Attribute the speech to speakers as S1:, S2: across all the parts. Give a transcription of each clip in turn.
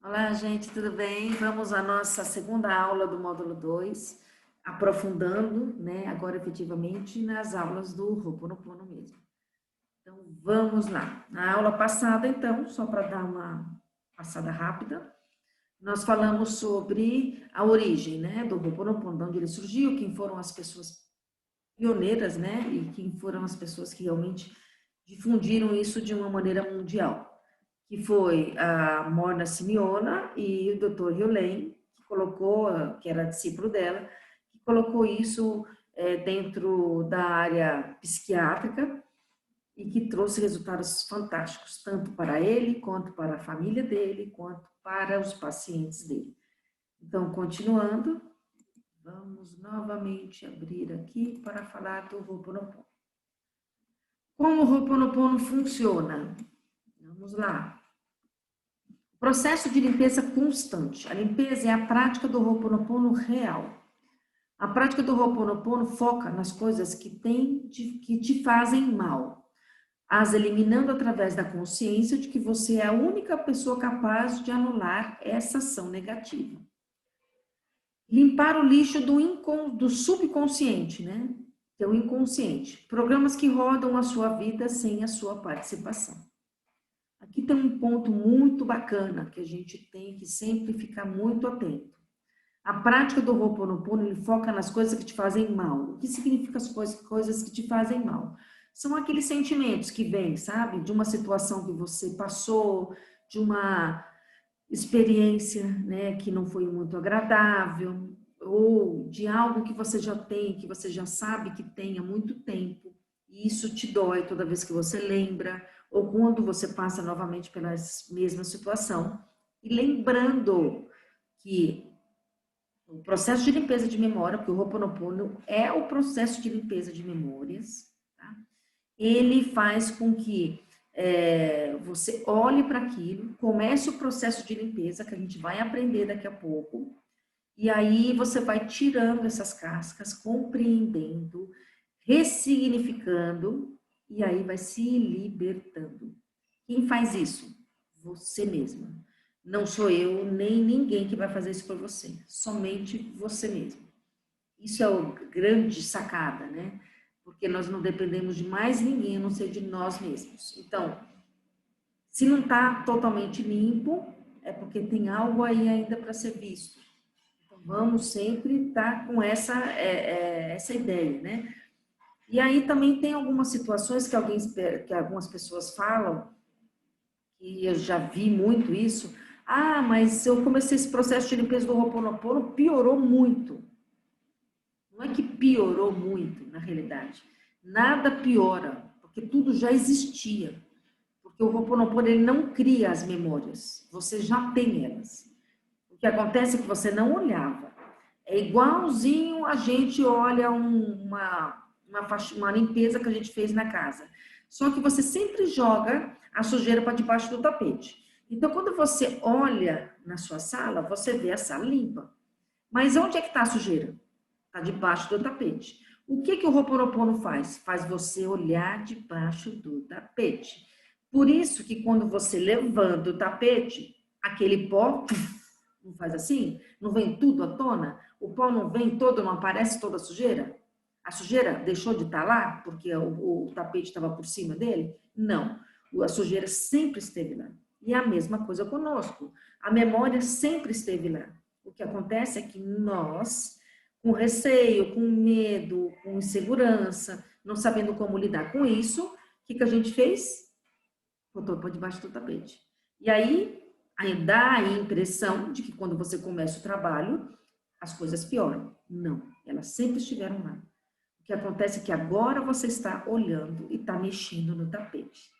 S1: Olá, gente, tudo bem? Vamos à nossa segunda aula do módulo 2, aprofundando, né, agora efetivamente nas aulas do Ho'oponopono mesmo. Então, vamos lá. Na aula passada, então, só para dar uma passada rápida, nós falamos sobre a origem, né, do Ho'oponopono, de onde ele surgiu, quem foram as pessoas pioneiras, né, e quem foram as pessoas que realmente difundiram isso de uma maneira mundial, que foi a Morna Simeona e o Dr. Hyolen, que colocou, que era discípulo dela, que colocou isso dentro da área psiquiátrica e que trouxe resultados fantásticos, tanto para ele, quanto para a família dele, quanto para os pacientes dele. Então, continuando, vamos novamente abrir aqui para falar do Ho'oponopono. Como o Ho'oponopono funciona? Vamos lá. Processo de limpeza constante. A limpeza é a prática do Ho'oponopono real. A prática do Ho'oponopono foca nas coisas que te fazem mal, as eliminando através da consciência de que você é a única pessoa capaz de anular essa ação negativa. Limpar o lixo do subconsciente, né? Que é o inconsciente. Programas que rodam a sua vida sem a sua participação. Aqui tem um ponto muito bacana que a gente tem que sempre ficar muito atento. A prática do Ho'oponopono, ele foca nas coisas que te fazem mal. O que significa as coisas que te fazem mal? São aqueles sentimentos que vêm, sabe? De uma situação que você passou, de uma experiência, né, que não foi muito agradável, ou de algo que você já tem, que você já sabe que tem há muito tempo, e isso te dói toda vez que você lembra, ou quando você passa novamente pela mesma situação. E lembrando que o processo de limpeza de memória, porque o Ho'oponopono é o processo de limpeza de memórias, tá? Ele faz com que você olhe para aquilo, comece o processo de limpeza, que a gente vai aprender daqui a pouco, e aí você vai tirando essas cascas, compreendendo, ressignificando, e aí vai se libertando. Quem faz isso? Você mesma. Não sou eu, nem ninguém que vai fazer isso por você. Somente você mesmo. Isso é a grande sacada, né? Porque nós não dependemos de mais ninguém, a não ser de nós mesmos. Então, se não está totalmente limpo, é porque tem algo aí ainda para ser visto. Então, vamos sempre estar com essa ideia, né? E aí também tem algumas situações que algumas pessoas falam, e eu já vi muito isso. Ah, mas eu comecei esse processo de limpeza do Ho'oponopono, piorou muito. Não é que piorou muito, na realidade. Nada piora, porque tudo já existia. Porque o Ho'oponopono, ele não cria as memórias, você já tem elas. O que acontece é que você não olhava. É igualzinho a gente olha uma limpeza que a gente fez na casa. Só que você sempre joga a sujeira para debaixo do tapete. Então, quando você olha na sua sala, você vê a sala limpa. Mas onde é que está a sujeira? Está debaixo do tapete. O que o Ho'oponopono faz? Faz você olhar debaixo do tapete. Por isso que quando você levanta o tapete, aquele pó não faz assim? Não vem tudo à tona? O pó não vem todo, não aparece toda a sujeira? A sujeira deixou de estar lá porque o tapete estava por cima dele? Não. A sujeira sempre esteve lá. E é a mesma coisa conosco. A memória sempre esteve lá. O que acontece é que nós, com receio, com medo, com insegurança, não sabendo como lidar com isso, o que a gente fez? Botou para debaixo do tapete. E aí dá a impressão de que quando você começa o trabalho, as coisas pioram. Não, elas sempre estiveram lá. O que acontece é que agora você está olhando e está mexendo no tapete.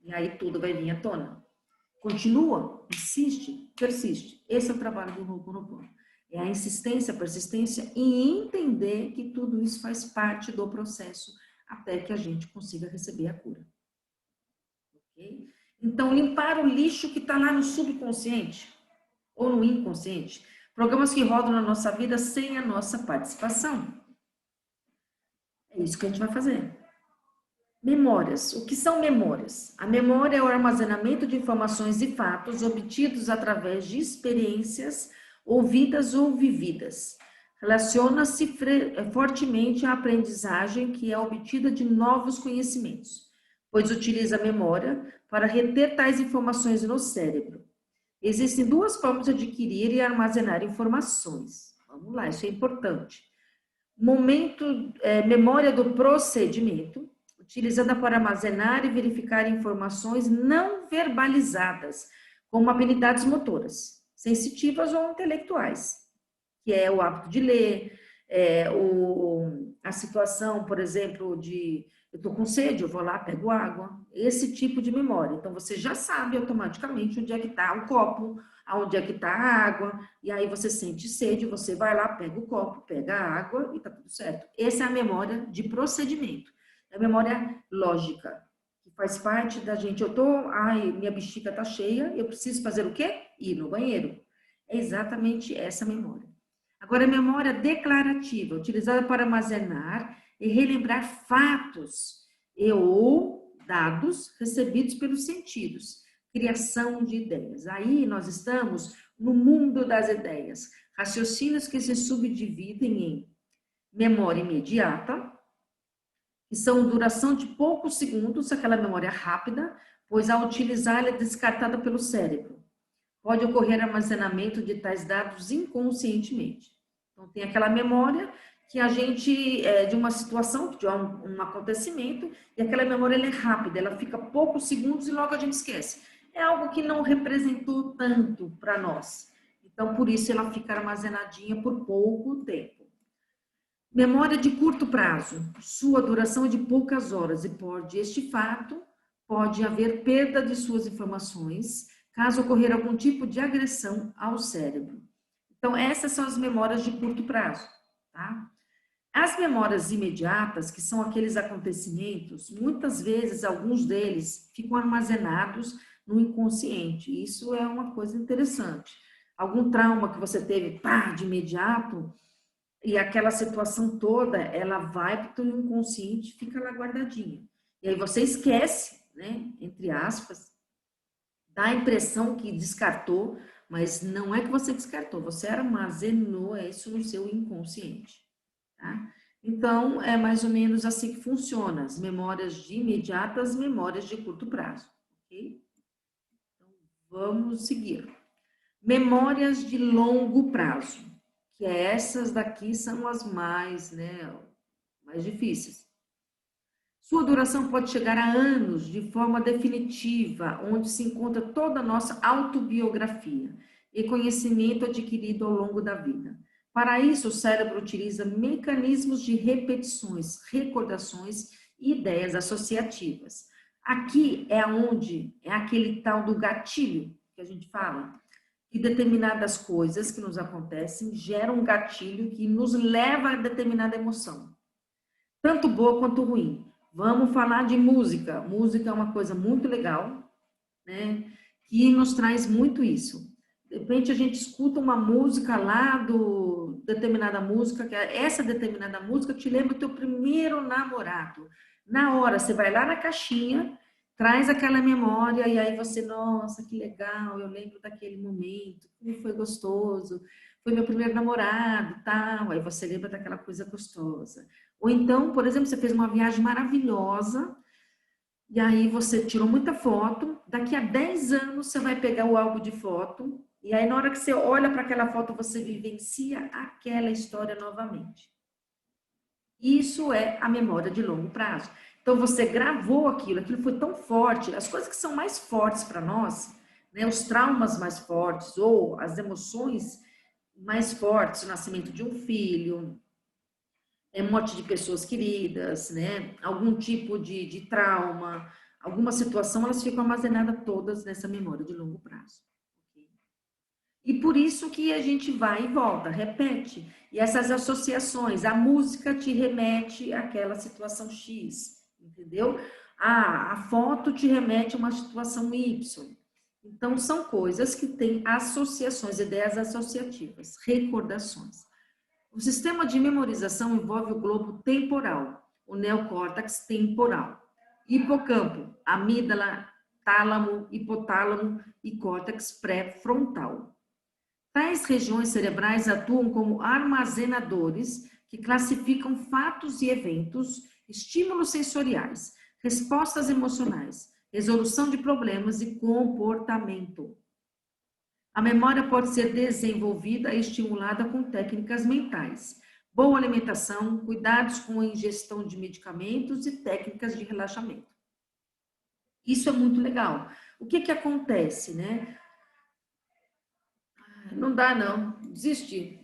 S1: E aí tudo vai vir à tona. Continua, insiste, persiste. Esse é o trabalho do Ho'oponopono. É a insistência, a persistência em entender que tudo isso faz parte do processo até que a gente consiga receber a cura. Ok? Então, limpar o lixo que está lá no subconsciente ou no inconsciente. Programas que rodam na nossa vida sem a nossa participação. É isso que a gente vai fazer. Memórias. O que são memórias? A memória é o armazenamento de informações e fatos obtidos através de experiências ouvidas ou vividas. Relaciona-se fortemente à aprendizagem que é obtida de novos conhecimentos, pois utiliza a memória para reter tais informações no cérebro. Existem duas formas de adquirir e armazenar informações. Vamos lá, isso é importante. Memória do procedimento, utilizada para armazenar e verificar informações não verbalizadas, como habilidades motoras, sensitivas ou intelectuais, que é o hábito de ler, a situação, por exemplo, de eu estou com sede, eu vou lá, pego água, esse tipo de memória. Então, você já sabe automaticamente onde é que está o copo, aonde é que está a água, e aí você sente sede, você vai lá, pega o copo, pega a água e está tudo certo. Essa é a memória de procedimento, é a memória lógica, que faz parte da gente. Minha bexiga está cheia, eu preciso fazer o quê? Ir no banheiro. É exatamente essa memória. Agora, a memória declarativa, utilizada para armazenar e relembrar fatos ou dados recebidos pelos sentidos, criação de ideias. Aí nós estamos no mundo das ideias, raciocínios que se subdividem em memória imediata, que são duração de poucos segundos, aquela memória rápida, pois ao utilizar ela é descartada pelo cérebro. Pode ocorrer armazenamento de tais dados inconscientemente. Então, tem aquela memória que a gente, de uma situação, de um acontecimento, e aquela memória ela é rápida, ela fica poucos segundos e logo a gente esquece. É algo que não representou tanto para nós. Então, por isso, ela fica armazenadinha por pouco tempo. Memória de curto prazo. Sua duração é de poucas horas e pode haver perda de suas informações, caso ocorrer algum tipo de agressão ao cérebro. Então, essas são as memórias de curto prazo, tá? As memórias imediatas, que são aqueles acontecimentos, muitas vezes, alguns deles ficam armazenados no inconsciente. Isso é uma coisa interessante. Algum trauma que você teve, de imediato, e aquela situação toda, ela vai para o inconsciente, fica lá guardadinha. E aí você esquece, né, entre aspas, dá a impressão que descartou, mas não é que você descartou, você armazenou isso no seu inconsciente, tá? Então, é mais ou menos assim que funciona, as memórias de imediatas, memórias de curto prazo, ok? Então, vamos seguir. Memórias de longo prazo, que essas daqui são as mais difíceis. Sua duração pode chegar a anos de forma definitiva, onde se encontra toda a nossa autobiografia e conhecimento adquirido ao longo da vida. Para isso, o cérebro utiliza mecanismos de repetições, recordações e ideias associativas. Aqui é aquele tal do gatilho que a gente fala, que determinadas coisas que nos acontecem geram um gatilho que nos leva a determinada emoção, tanto boa quanto ruim. Vamos falar de música. Música é uma coisa muito legal, né? Que nos traz muito isso. De repente a gente escuta uma música lá determinada música, que essa determinada música te lembra o teu primeiro namorado. Na hora, você vai lá na caixinha, traz aquela memória e aí você, nossa, que legal, eu lembro daquele momento, como foi gostoso, foi meu primeiro namorado, tal. Aí você lembra daquela coisa gostosa. Ou então, por exemplo, você fez uma viagem maravilhosa e aí você tirou muita foto. Daqui a 10 anos você vai pegar o álbum de foto e aí na hora que você olha para aquela foto você vivencia aquela história novamente. Isso é a memória de longo prazo. Então você gravou aquilo foi tão forte. As coisas que são mais fortes para nós, né, os traumas mais fortes ou as emoções mais fortes, o nascimento de um filho, morte de pessoas queridas, né? Algum tipo de trauma, alguma situação, elas ficam armazenadas todas nessa memória de longo prazo. E por isso que a gente vai e volta, repete. E essas associações, a música te remete àquela situação X, entendeu? A foto te remete a uma situação Y. Então, são coisas que têm associações, ideias associativas, recordações. O sistema de memorização envolve o globo temporal, o neocórtex temporal. Hipocampo, amígdala, tálamo, hipotálamo e córtex pré-frontal. Tais regiões cerebrais atuam como armazenadores que classificam fatos e eventos, estímulos sensoriais, respostas emocionais, resolução de problemas e comportamento. A memória pode ser desenvolvida e estimulada com técnicas mentais, boa alimentação, cuidados com a ingestão de medicamentos e técnicas de relaxamento. Isso é muito legal. O que acontece, né? Não dá não, desisti.